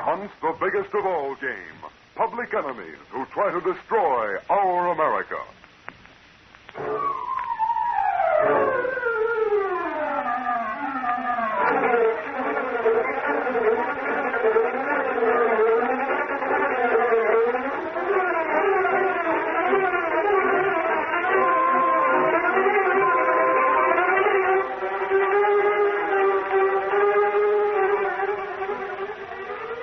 hunts the biggest of all game, public enemies who try to destroy our America.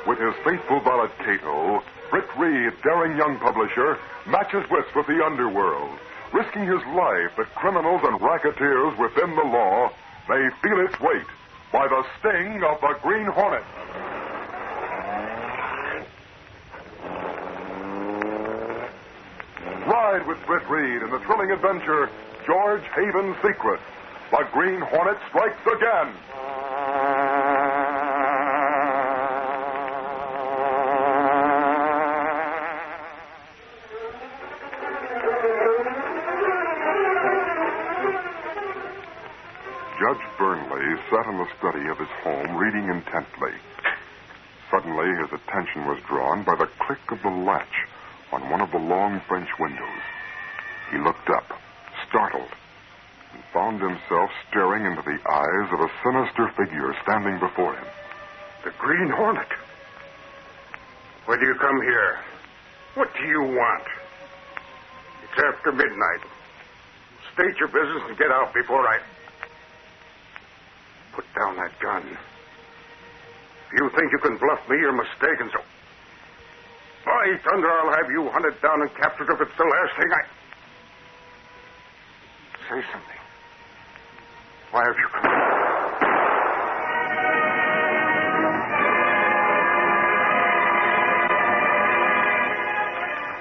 With his faithful valet Kato, Britt Reid, daring young publisher, matches wits with the underworld, risking his life that criminals and racketeers within the law may feel its weight by the sting of the Green Hornet. Ride with Britt Reid in the thrilling adventure, George Haven's Secret. The Green Hornet strikes again. Judge Burnley sat in the study of his home, reading intently. Suddenly, his attention was drawn by the click of the latch on one of the long French windows. He looked up, startled, and found himself staring into the eyes of a sinister figure standing before him. The Green Hornet. Why do you come here? What do you want? It's after midnight. State your business and get out before I... Put down that gun. If you think you can bluff me, you're mistaken, so... By thunder, I'll have you hunted down and captured if it's the last thing I... Say something. Why have you come?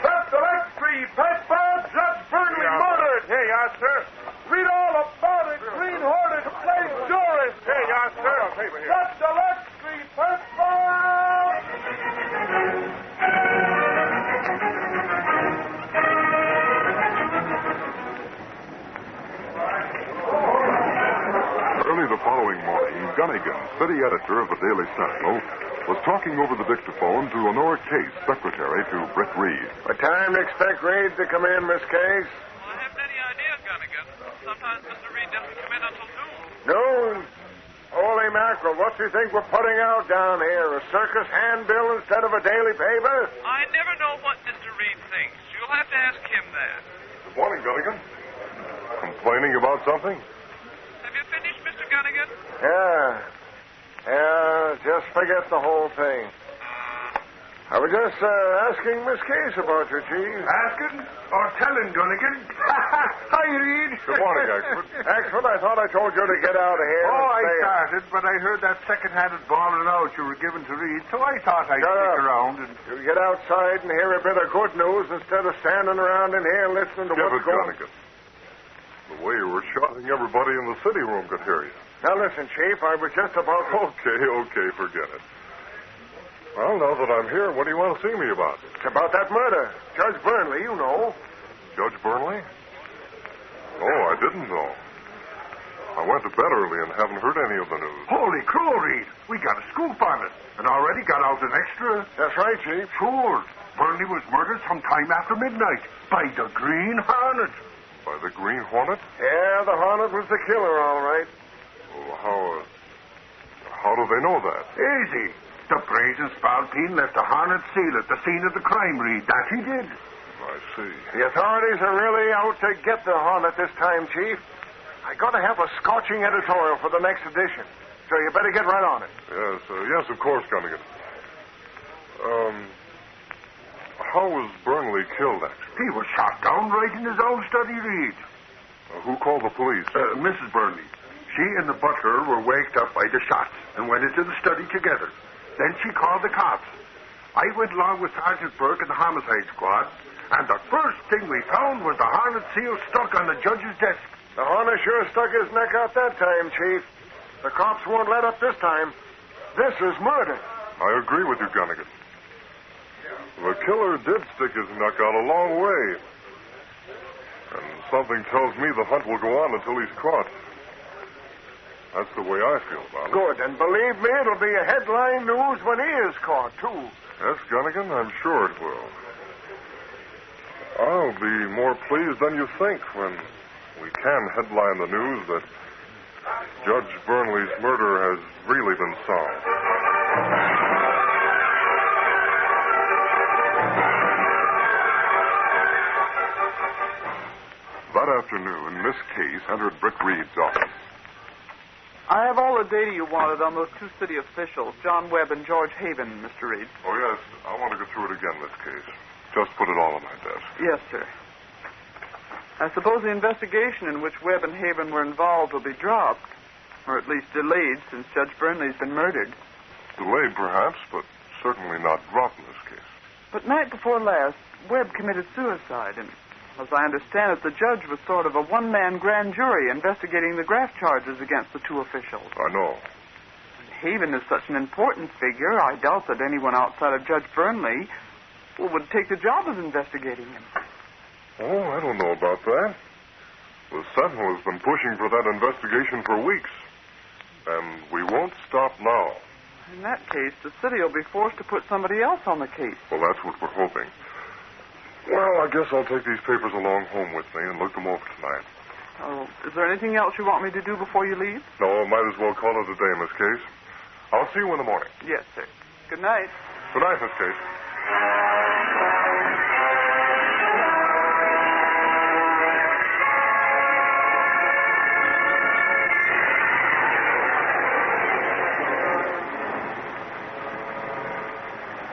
That's the Electry, Petbird, Judge Burnley murdered. Here you are, sir. Read all about it. Green Hornet plays jury. Here you are, sir. Judge Electry, Petbird. Early the following morning, Gunnigan, city editor of the Daily Sentinel, was talking over the dictaphone to Lenore Case, secretary to Britt Reid. What time do you expect Reid to come in, Miss Case? I haven't any idea, Gunnigan. Sometimes Mr. Reid doesn't come in until noon. Noon? Holy mackerel, what do you think we're putting out down here? A circus handbill instead of a daily paper? I never know what Mr. Reid thinks. You'll have to ask him that. Good morning, Gunnigan. Complaining about something? Have you finished, Mr. Gunnigan? Yeah, just forget the whole thing. I was just asking Miss Case about you, Chief. Asking or telling, Gunnigan? Hi, Reid. Good morning, Axford. Axford, I thought I told you to get out of here. Oh, I started, but I heard that second-handed ball and out you were given to Reid, so I thought I'd stick around and... You get outside and hear a bit of good news instead of standing around in here listening to what's going on. Gunnigan. The way you were shouting, everybody in the city room could hear you. Now, listen, Chief, I was just about to... Okay, forget it. Well, now that I'm here, what do you want to see me about? It's about that murder. Judge Burnley, you know. Judge Burnley? Oh, I didn't know. I went to bed early and haven't heard any of the news. Holy crow, Reid. We got a scoop on it and already got out an extra. That's right, Chief. Sure. Burnley was murdered sometime after midnight by the Green Hornet. By the Green Hornet? Yeah, the Hornet was the killer, all right. Well, how do they know that? Easy. The brazen spalpeen left a Hornet seal at the scene of the crime, Reid. That he did. I see. The authorities are really out to get the Hornet this time, Chief. I got to have a scorching editorial for the next edition, so you better get right on it. Yes, of course, Gunnigan. How was Burnley killed, actually? He was shot down right in his own study, Reid. Who called the police? Mrs. Burnley. She and the butler were waked up by the shots and went into the study together. Then she called the cops. I went along with Sergeant Burke and the homicide squad, and the first thing we found was the Hornet seal stuck on the judge's desk. The Hornet sure stuck his neck out that time, Chief. The cops won't let up this time. This is murder. I agree with you, Gunnigan. The killer did stick his neck out a long way. And something tells me the hunt will go on until he's caught. That's the way I feel about it. Good, and believe me, it'll be a headline news when he is caught, too. Yes, Gunnigan, I'm sure it will. I'll be more pleased than you think when we can headline the news that Judge Burnley's murder has really been solved. That afternoon, Miss Case entered Britt Reid's office. I have all the data you wanted on those two city officials, John Webb and George Havin, Mr. Reid. Oh, yes. I want to go through it again, Miss Case. Just put it all on my desk. Yes, sir. I suppose the investigation in which Webb and Havin were involved will be dropped, or at least delayed, since Judge Burnley's been murdered. Delayed, perhaps, but certainly not dropped in this case. But night before last, Webb committed suicide, and as I understand it, the judge was sort of a one-man grand jury investigating the graft charges against the two officials. I know. Havin is such an important figure, I doubt that anyone outside of Judge Burnley would take the job of investigating him. Oh, I don't know about that. The Sentinel has been pushing for that investigation for weeks. And we won't stop now. In that case, the city will be forced to put somebody else on the case. Well, that's what we're hoping. Well, I guess I'll take these papers along home with me and look them over tonight. Oh, is there anything else you want me to do before you leave? No, might as well call it a day, Miss Case. I'll see you in the morning. Yes, sir. Good night. Good night, Miss Case.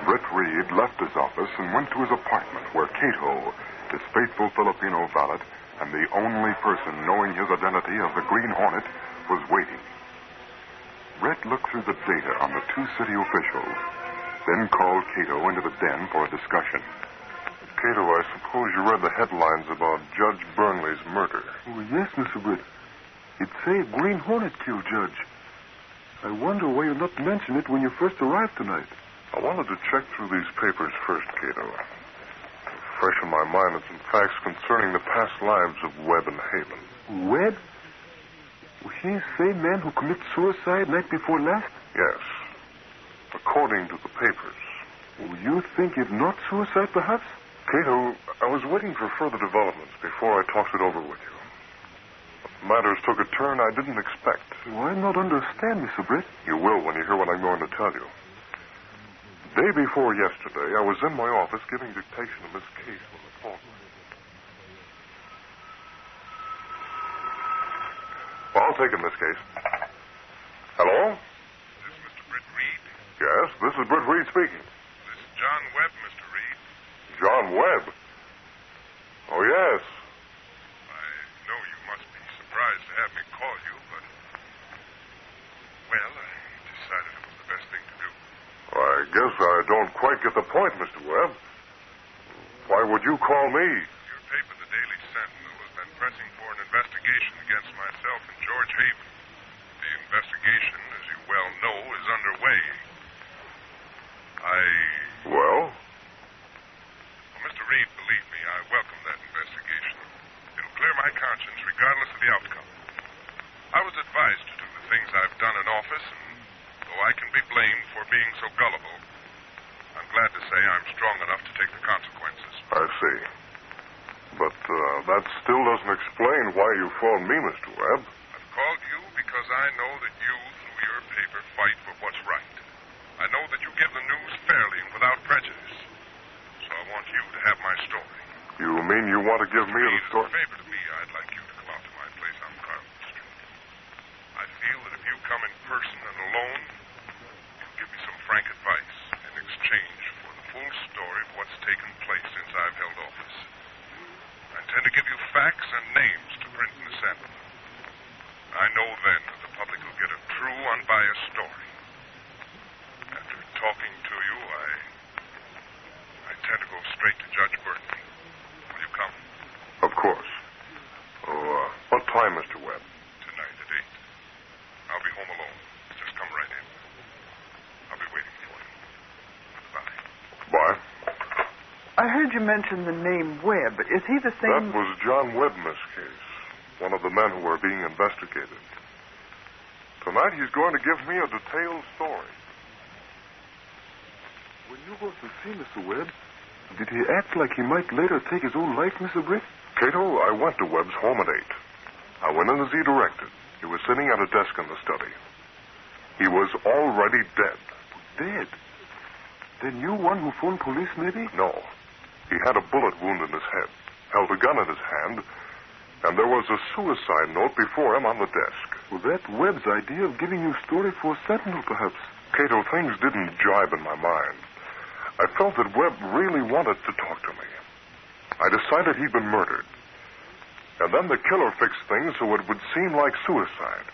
Britt Reid left his office and went to his apartment where Kato, his faithful Filipino valet, and the only person knowing his identity as the Green Hornet, was waiting. Britt looked through the data on the two city officials, then called Kato into the den for a discussion. Kato, I suppose you read the headlines about Judge Burnley's murder. Oh, yes, Mr. Britt. It say Green Hornet killed Judge. I wonder why you not mention it when you first arrived tonight. I wanted to check through these papers first, Kato. Fresh in my mind are some facts concerning the past lives of Webb and Havin. Webb? He's the same man who committed suicide night before last? Yes. According to the papers. You think it not suicide, perhaps? Kato, I was waiting for further developments before I talked it over with you. But matters took a turn I didn't expect. Oh, I not understand, Mr. Britt. You will when you hear what I'm going to tell you. Day before yesterday, I was in my office giving dictation to Miss Case when the phone rang. Well, I'll take it, Miss Case. Hello? Is this Mr. Britt Reid? Yes, this is Britt Reid speaking. This is John Webb, Mr. Reid. John Webb? Oh, yes. I know you must be surprised to have me call you, but... Well, I decided it was the best thing to do. I guess I don't quite get the point, Mr. Webb. Why would you call me? Your paper, the Daily Sentinel, has been pressing for an investigation against myself and George Havin. The investigation, as you well know, is underway. Well, Mr. Reid, believe me, I welcome that investigation. It'll clear my conscience regardless of the outcome. I was advised to do the things I've done in office, and though I can be blamed for being so gullible, I'm glad to say I'm strong enough to take the consequences. I see. But that still doesn't explain why you phoned me, Mr. Webb. I've called you because I know that you, through your paper, fight for what's right. I know that you give the news fairly and without prejudice. So I want you to have my story. You mean you want to give me the story? As a favor to me, I'd like you to come out to my place on Carmel Street. I feel that if you come in person and alone, you'll give me some frank advice in exchange for the full story of what's taken place since I've held office. I intend to give you facts and names to print in the Sentinel. I know then that the public will get a true, unbiased story. After talking to you, I intend to go straight to Judge Burnley. Will you come? Of course. Oh, what time, Mr. Webb? Tonight at 8. I'll be home alone. Just come right in. I'll be waiting for you. Goodbye. Goodbye. I heard you mention the name Webb. Is he the same... That was John Webb, Miss Case. One of the men who are being investigated. Tonight he's going to give me a detailed story. When you go to see Mr. Webb, did he act like he might later take his own life, Mr. Britt? Cato, I went to Webb's home at 8. I went in as he directed. He was sitting at a desk in the study. He was already dead. Dead? Then you one who phoned police, maybe? No. He had a bullet wound in his head, held a gun in his hand, and there was a suicide note before him on the desk. Well, that's Webb's idea of giving you a story for Sentinel, perhaps. Cato, things didn't jibe in my mind. I felt that Webb really wanted to talk to me. I decided he'd been murdered. And then the killer fixed things so it would seem like suicide.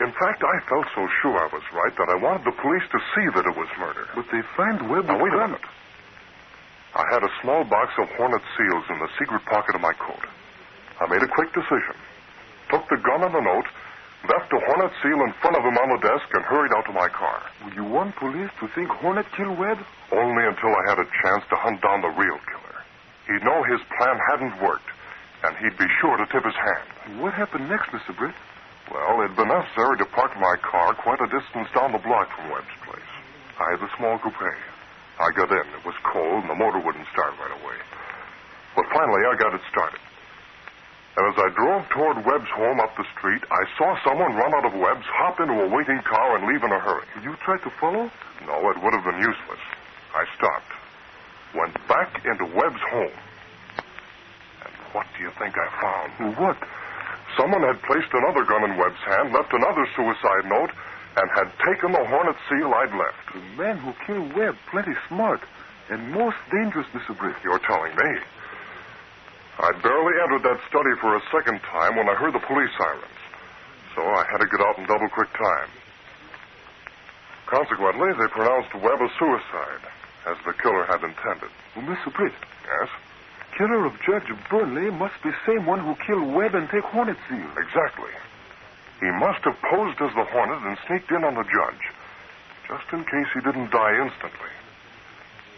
In fact, I felt so sure I was right that I wanted the police to see that it was murder. But they find Webb. Now, wait a minute. I had a small box of Hornet seals in the secret pocket of my coat. I made a quick decision. Took the gun and the note, left a Hornet seal in front of him on the desk, and hurried out to my car. Would you want police to think Hornet killed Webb? Only until I had a chance to hunt down the real killer. He'd know his plan hadn't worked, and he'd be sure to tip his hand. What happened next, Mr. Britt? Well, it'd been necessary to park my car quite a distance down the block from Webb's place. I had a small coupe. I got in. It was cold, and the motor wouldn't start right away. But finally, I got it started. And as I drove toward Webb's home up the street, I saw someone run out of Webb's, hop into a waiting car, and leave in a hurry. You tried to follow? No, it would have been useless. I stopped. Went back into Webb's home. And what do you think I found? What? Someone had placed another gun in Webb's hand, left another suicide note, and had taken the Hornet seal I'd left. The man who killed Webb, plenty smart, and most dangerous, Mr. Britt. You're telling me. I'd barely entered that study for a second time when I heard the police sirens. So I had to get out in double quick time. Consequently, they pronounced Webb a suicide, as the killer had intended. Well, Mr. Britt. Yes? Killer of Judge Burnley must be same one who killed Webb and take Hornet seal. Exactly. He must have posed as the Hornet and sneaked in on the judge, just in case he didn't die instantly.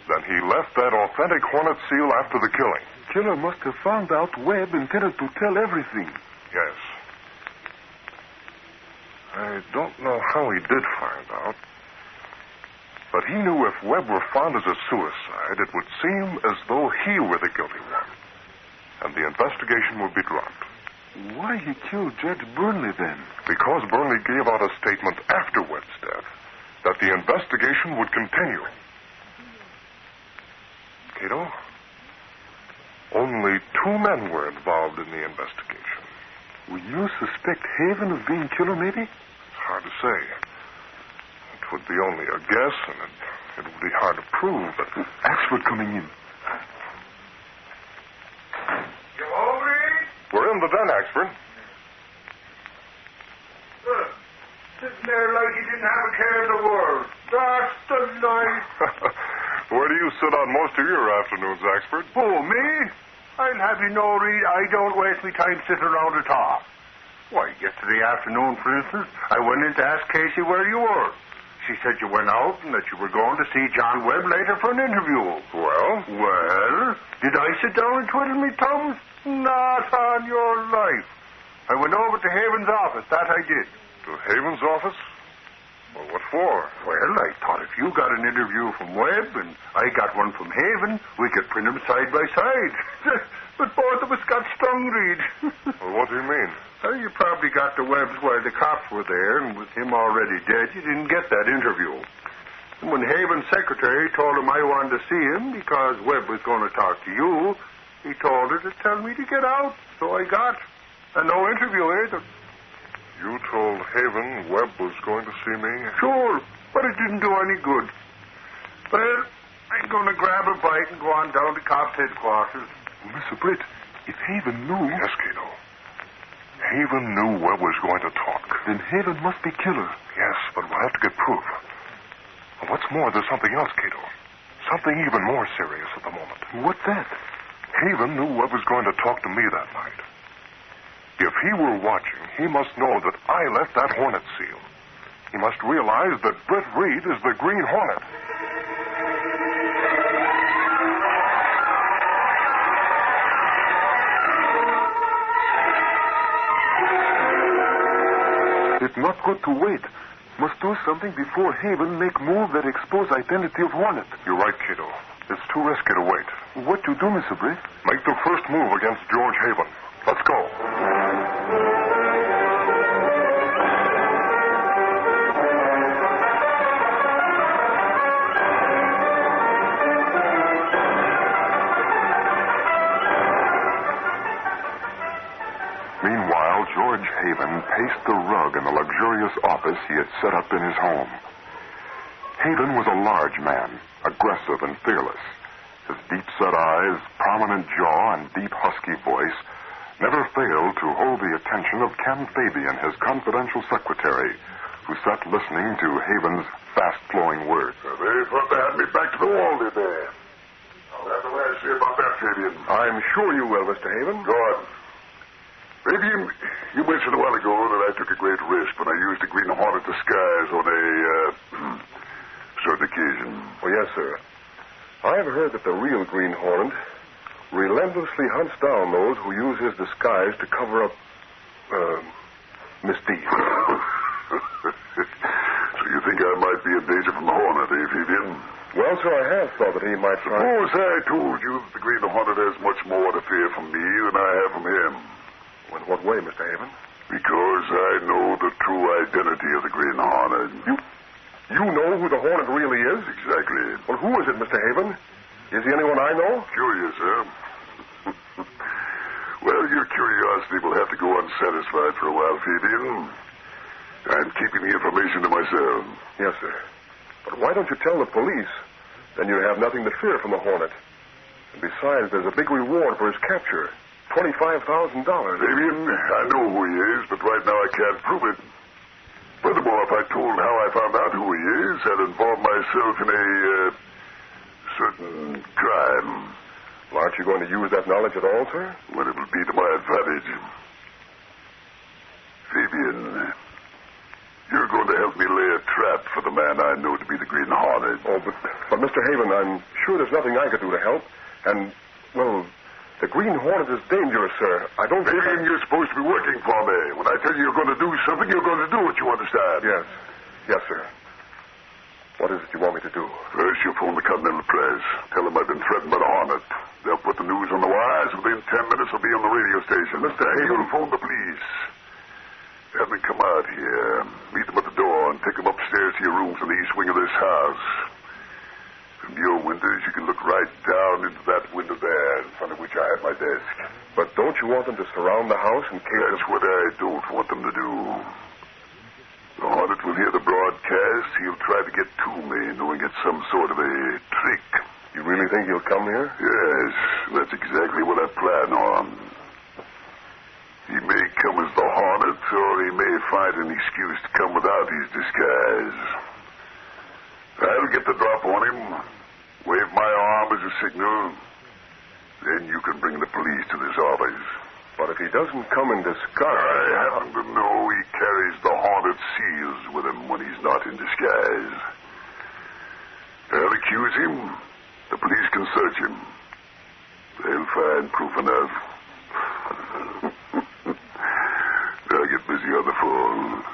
Then he left that authentic Hornet seal after the killing. Killer must have found out Webb intended to tell everything. Yes. I don't know how he did find out. But he knew if Webb were found as a suicide, it would seem as though he were the guilty one. And the investigation would be dropped. Why he killed Judge Burnley, then? Because Burnley gave out a statement after Webb's death that the investigation would continue. Kato, only 2 men were involved in the investigation. Will you suspect Havin of being killer, maybe? It's hard to say. It would be only a guess, and it would be hard to prove, but... Axford coming in. You hungry? We're in the den, Axford. Sitting there like you didn't have a care in the world. That's the life. Where do you sit on most of your afternoons, Axford? Oh, me? I'll have you know, Reed, I don't waste my time sitting around at all. Why, yesterday afternoon, for instance, I went in to ask Casey where you were. She said you went out and that you were going to see John Webb later for an interview. Well, did I sit down and twiddle my thumbs? Not on your life. I went over to Haven's office, that I did. To Haven's office? Well, what for? Well, I thought if you got an interview from Webb and I got one from Haven, we could print them side by side. But both of us got stung, Reed. Well, what do you mean? Well, you probably got to Webb's while the cops were there, and with him already dead, you didn't get that interview. And when Haven's secretary told him I wanted to see him because Webb was going to talk to you, he told her to tell me to get out. So I got. And no interview either. You told Haven Webb was going to see me? Sure, but it didn't do any good. Well, I'm going to grab a bite and go on down to cops' headquarters. Well, Mr. Britt, if Haven knew... Yes, Kato. Haven knew Webb was going to talk. Then Haven must be killer. Yes, but we'll have to get proof. And what's more, there's something else, Kato. Something even more serious at the moment. What's that? Haven knew Webb was going to talk to me that night. If he were watching, he must know that I left that Hornet seal. He must realize that Britt Reid is the Green Hornet. It's not good to wait. Must do something before Havin make move that expose identity of Hornet. You're right, Kato. It's too risky to wait. What you do, Mr. Britt? Make the first move against George Havin. Let's go. Meanwhile, George Havin paced the rug in the luxurious office he had set up in his home. Havin was a large man, aggressive and fearless. His deep-set eyes, prominent jaw, and deep, husky voice never failed to hold the attention of Ken Fabian, his confidential secretary, who sat listening to Havin's fast-flowing words. They thought they had me back to the wall today. I'll have the last say about that, Fabian. I'm sure you will, Mr. Havin. Good. Fabian, you mentioned a while ago that I took a great risk when I used a Green Hornet disguise on a certain occasion. Oh, yes, sir. I've heard that the real Green Hornet relentlessly hunts down those who use his disguise to cover up, misdeeds. So you think I might be in danger from the Hornet, eh, Fabian? Well, sir, I have thought that he might try. Suppose I told you that the Green Hornet has much more to fear from me than I have from him. In what way, Mr. Havin? Because I know the true identity of the Green Hornet. You know who the Hornet really is? Exactly. Well, who is it, Mr. Havin? Is he anyone I know? Curious, huh? Well, your curiosity will have to go unsatisfied for a while, Fabian. I'm keeping the information to myself. Yes, sir. But why don't you tell the police? Then you have nothing to fear from the Hornet. And besides, there's a big reward for his capture. $25,000. Fabian, I know who he is, but right now I can't prove it. Furthermore, if I told how I found out who he is, I'd involve myself in a certain crime. Well, aren't you going to use that knowledge at all, sir? Well, it will be to my advantage. Fabian, you're going to help me lay a trap for the man I know to be the Green Hornet. Oh, but Mr. Havin, I'm sure there's nothing I could do to help. And, well, the Green Hornet is dangerous, sir. I don't think... Fabian, you're supposed to be working for me. When I tell you you're going to do something, you're going to do it, you understand? Yes. Yes, sir. What is it you want me to do? First, you phone the Continental Press. Tell them I've been threatened by the Hornet. They'll put the news on the wires. Within 10 minutes, I'll be on the radio station. Mr. Havin... You'll phone the police. Have them come out here. Meet them at the door and take them upstairs to your rooms in the east wing of this house. From your windows, you can look right down into that window there, in front of which I have my desk. But don't you want them to surround the house in case... That's what I don't want them to do. The Hornet will hear the broadcast. He'll try to get to me, knowing it's some sort of a trick. You really think he'll come here? Yes, that's exactly what I plan on. He may come as the Hornet, or he may find an excuse to come without his disguise. I'll get the drop on him, wave my arm as a signal. Then you can bring the police to this office. But if he doesn't come in disguise... I happen to know he carries the Hornet seals with him when he's not in disguise. I'll accuse him. The police can search him. They'll find proof enough. I'll get busy on the phone.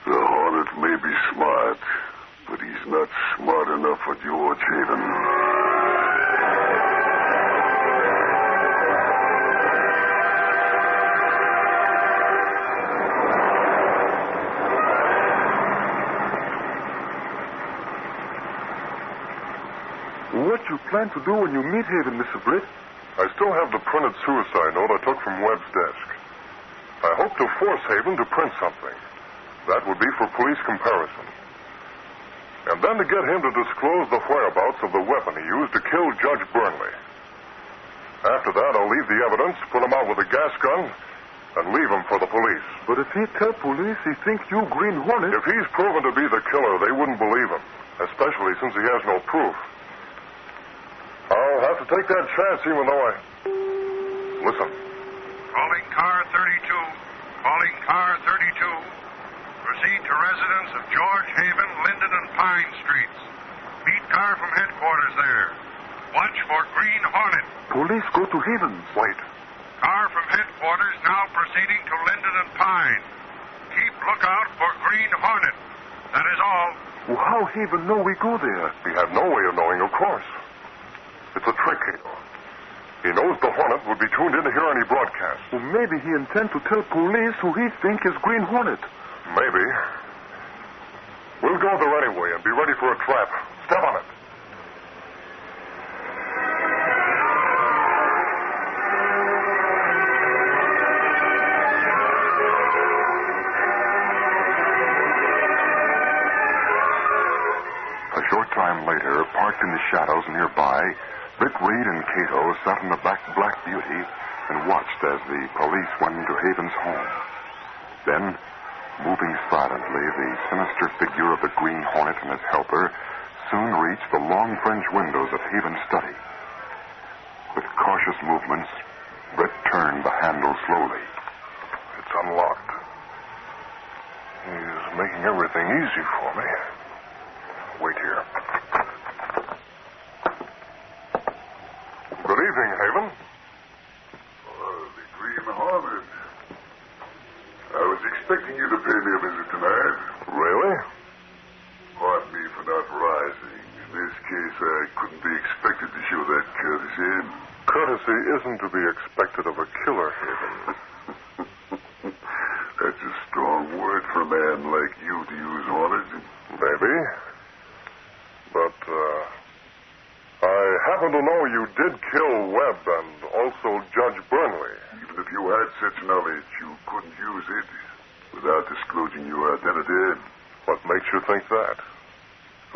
The Hornet may be smart, but he's not smart enough for George Havin. What you plan to do when you meet Havin, Mr. Britt? I still have the printed suicide note I took from Webb's desk. I hope to force Havin to print something. That would be for police comparison. And then to get him to disclose the whereabouts of the weapon he used to kill Judge Burnley. After that, I'll leave the evidence, put him out with a gas gun, and leave him for the police. But if he tell police he thinks you Green Hornet... If he's proven to be the killer, they wouldn't believe him, especially since he has no proof. I'll have to take that chance even though I... Listen. Calling car 32. Calling car 32. Proceed to residence of George Havin, Linden and Pine Streets. Meet car from headquarters there. Watch for Green Hornet. Police go to Havin's. Wait. Car from headquarters now proceeding to Linden and Pine. look out for Green Hornet. That is all. Well, how Havin know we go there? He had no way of knowing, of course. It's a trick, Kato. He knows the Hornet would be tuned in to hear any broadcast. Well, maybe he intends to tell police who he think is Green Hornet. Maybe. We'll go there anyway and be ready for a trap. Step on it. A short time later, parked in the shadows nearby, Britt Reid and Kato sat in the back Black Beauty and watched as the police went into Haven's home. Then, moving silently, the sinister figure of the Green Hornet and his helper soon reached the long French windows of Haven's study. With cautious movements, Britt turned the handle slowly. It's unlocked. He's making everything easy for me. Wait here. Good evening, Havin. The Green Hornet. I was expecting you to pay me a visit tonight. Really? Pardon me for not rising. In this case, I couldn't be expected to show that courtesy. Courtesy isn't to be expected of a killer, Havin. That's a strong word for a man like you to use, Hornet. Maybe. But, I happen to know you did kill Webb and also Judge Burnley. Even if you had such knowledge, you couldn't use it without disclosing your identity. What makes you think that?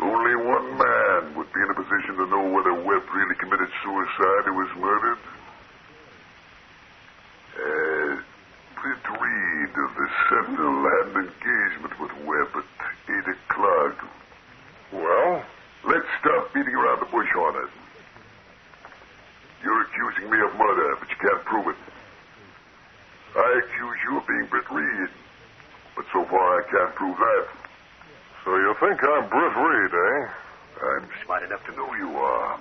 Only one man would be in a position to know whether Webb really committed suicide or was murdered. Britt Reid of the Sentinel had an engagement with Webb at 8 o'clock. Well? Let's stop beating around the bush, Hornet. You're accusing me of murder, but you can't prove it. I accuse you of being Britt Reid, but so far I can't prove that. So you think I'm Britt Reid, eh? I'm smart enough to know you are.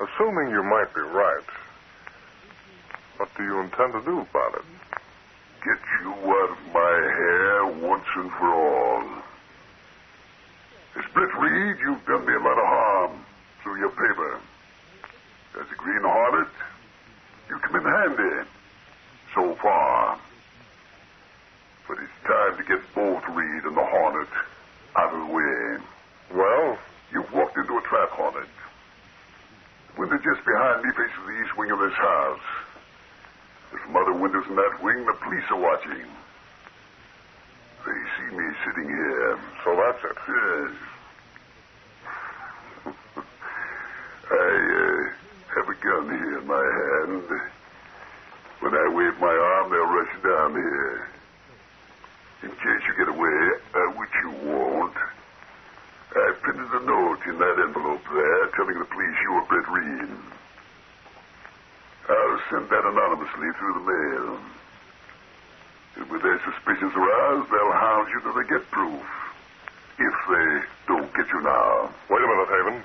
Assuming you might be right, what do you intend to do about it? Get you out of my hair once and for all. As Britt Reid, you've done me a lot of harm through your paper. As a Green Hornet, you come in handy. So far. But it's time to get both Reid and the Hornet out of the way. Well? You've walked into a trap, Hornet. The window just behind me faces the east wing of this house. There's some other windows in that wing. The police are watching. They see me sitting here. So that's it. Yes. I have a gun here in my hand. When I wave my arm, they'll rush down here. In case you get away, which you won't, I printed a note in that envelope there telling the police you were Britt Reid. I'll send that anonymously through the mail. And with their suspicions aroused, they'll hound you till they get proof. If they don't get you now. Wait a minute, Havin.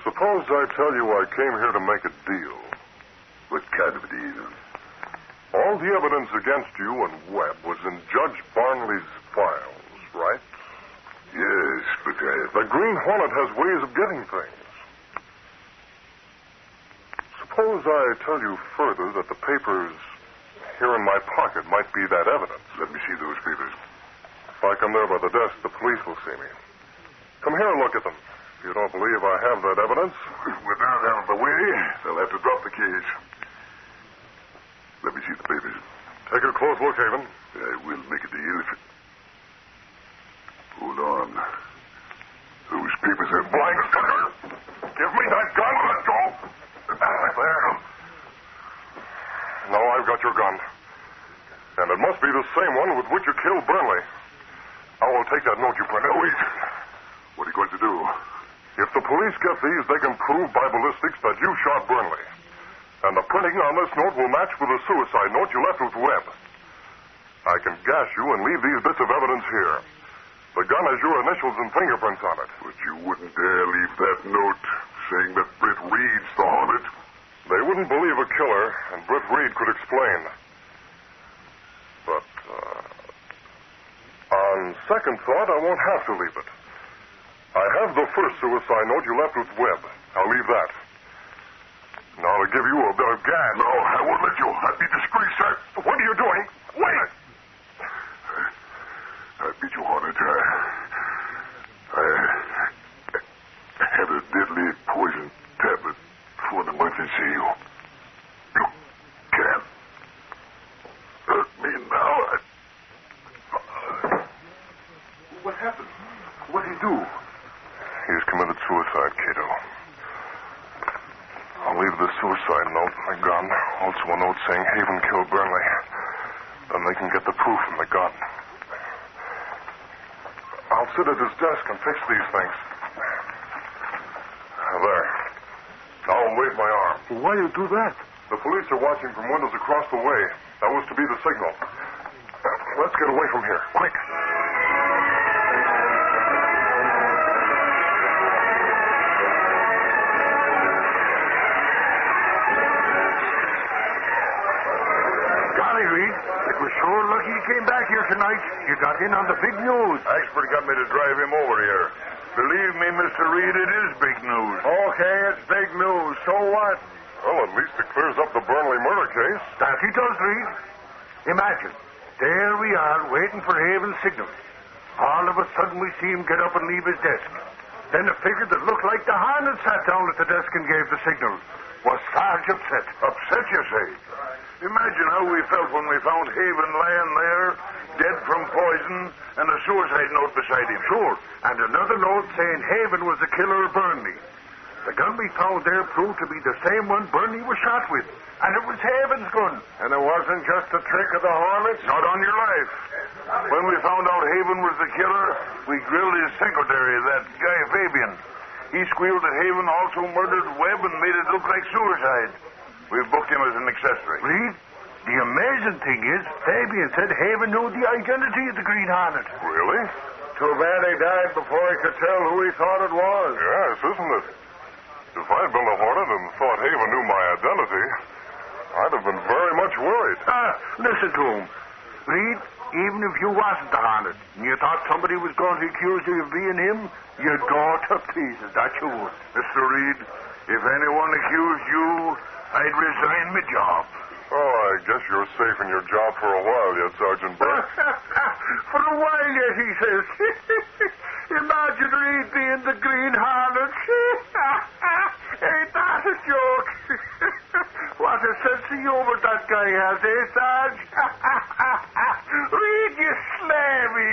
Suppose I tell you I came here to make a deal. What kind of a deal? All the evidence against you and Webb was in Judge Barnley's files, right? Yes, but The Green Hornet has ways of getting things. Suppose I tell you further that the papers here in my pocket might be that evidence. Let me see those papers. If I come there by the desk, the police will see me. Come here and look at them. If you don't believe I have that evidence... With that out of the way, they'll have to drop the case. Let me see the papers. Take a close look, Havin. I will make a deal if... Hold on. Those papers are blank. Give me that gun. Let go. There. No, I've got your gun. And it must be the same one with which you killed Burnley. I will take that note you printed. Wait. What are you going to do? If the police get these, they can prove by ballistics that you shot Burnley. And the printing on this note will match with the suicide note you left with Webb. I can gash you and leave these bits of evidence here. The gun has your initials and fingerprints on it. But you wouldn't dare leave that note saying that Britt Reid's the Hornet. They wouldn't believe a killer, and Britt Reid could explain. On second thought, I won't have to leave it. I have the first suicide note you left with Webb. I'll leave that. Now to give you a bit of gas. No, I won't let you. I'd be disgraced, sir. What are you doing? Wait! I beat you, Hornet. I had a deadly poison tablet for an emergency. You can't hurt me now. What happened? What did he do? He's committed suicide, Kato. I'll leave the suicide note in the gun. Also a note saying Havin killed Burnley. Then they can get the proof from the gun. I'll sit at his desk and fix these things. There. Now I'll wave my arm. Why you do that? The police are watching from windows across the way. That was to be the signal. Let's get away from here. Quick. Golly, Reid, it was sure lucky you came back here tonight. You got in on the big news. Expert got me to drive him over here. Believe me, Mr. Reid, it is big news. Okay, it's big news. So what? Well, at least it clears up the Burnley murder case. That he does, Reid. Imagine, there we are waiting for Haven's signal. All of a sudden we see him get up and leave his desk. Then a figure that looked like the Hornet sat down at the desk and gave the signal. Was Sarge upset? Upset, you say? Imagine how we felt when we found Havin laying there, dead from poison, and a suicide note beside him. Sure. And another note saying Havin was the killer of Burnley. The gun we found there proved to be the same one Burnley was shot with. And it was Haven's gun. And it wasn't just a trick of the Hornets? Not on your life. When we found out Havin was the killer, we grilled his secretary, that guy Fabian. He squealed that Havin also murdered Webb and made it look like suicide. We've booked him as an accessory. Reid, the amazing thing is, Fabian said Havin knew the identity of the Green Hornet. Really? Too bad he died before he could tell who he thought it was. Yes, isn't it? If I'd been the Hornet and thought Havin knew my identity, I'd have been very much worried. Listen to him. Reid, even if you wasn't the Hornet, and you thought somebody was going to accuse you of being him, you'd go to pieces, that you would. Mr. Reid, if anyone accused you, I'd resign my job. Oh, I guess you're safe in your job for a while yet, Sergeant Britt. For a while yet, he says. Imagine Reid being the Green Hornet. Ain't that a joke? What a sense of humor that guy has, eh, Sarge? Reid, you slay me.